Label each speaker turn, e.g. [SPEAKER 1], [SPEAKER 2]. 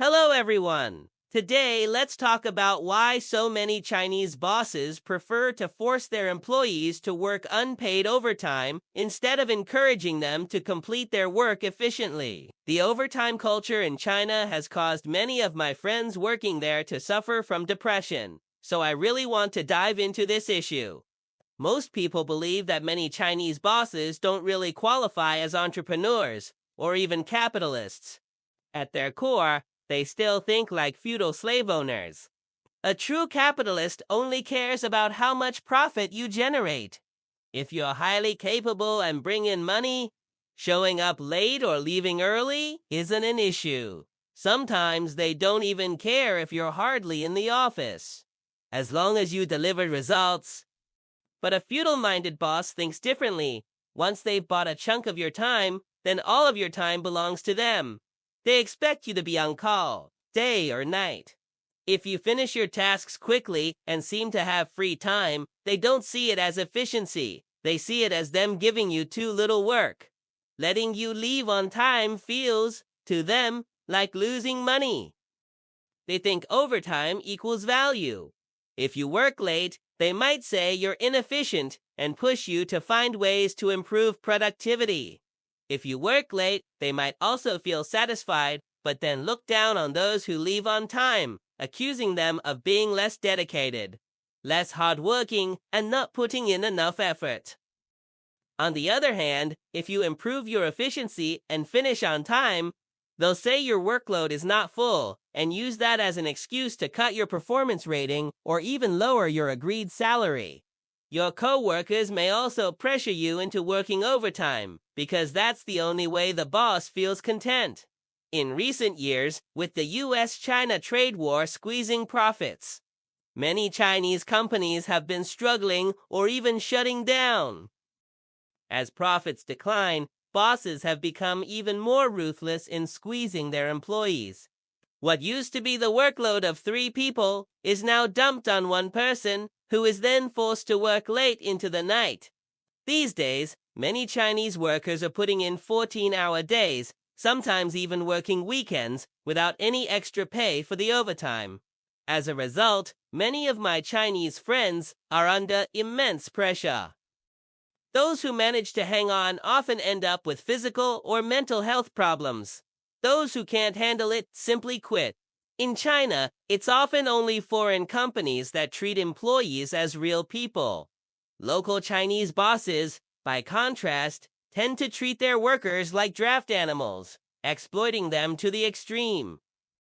[SPEAKER 1] Hello, everyone. Today, let's talk about why so many Chinese bosses prefer to force their employees to work unpaid overtime instead of encouraging them to complete their work efficiently. The overtime culture in China has caused many of my friends working there to suffer from depression, so I really want to dive into this issue. Most people believe that many Chinese bosses don't really qualify as entrepreneurs or even capitalists. At their core, they still think like feudal slave owners. A true capitalist only cares about how much profit you generate. If you're highly capable and bring in money, showing up late or leaving early isn't an issue. Sometimes they don't even care if you're hardly in the office, as long as you deliver results. But a feudal-minded boss thinks differently. Once they've bought a chunk of your time, then all of your time belongs to them. They expect you to be on call, day or night. If you finish your tasks quickly and seem to have free time, they don't see it as efficiency. They see it as them giving you too little work. Letting you leave on time feels, to them, like losing money. They think overtime equals value. If you work late, they might say you're inefficient and push you to find ways to improve productivity. If you work late, they might also feel satisfied, but then look down on those who leave on time, accusing them of being less dedicated, less hardworking, and not putting in enough effort. On the other hand, if you improve your efficiency and finish on time, they'll say your workload is not full and use that as an excuse to cut your performance rating or even lower your agreed salary. Your coworkers may also pressure you into working overtime because that's the only way the boss feels content. In recent years, with the US-China trade war squeezing profits, many Chinese companies have been struggling or even shutting down. As profits decline, bosses have become even more ruthless in squeezing their employees. What used to be the workload of 3 people is now dumped on one person, who is then forced to work late into the night. These days, many Chinese workers are putting in 14-hour days, sometimes even working weekends, without any extra pay for the overtime. As a result, many of my Chinese friends are under immense pressure. Those who manage to hang on often end up with physical or mental health problems. Those who can't handle it simply quit. In China, it's often only foreign companies that treat employees as real people. Local Chinese bosses, by contrast, tend to treat their workers like draft animals, exploiting them to the extreme.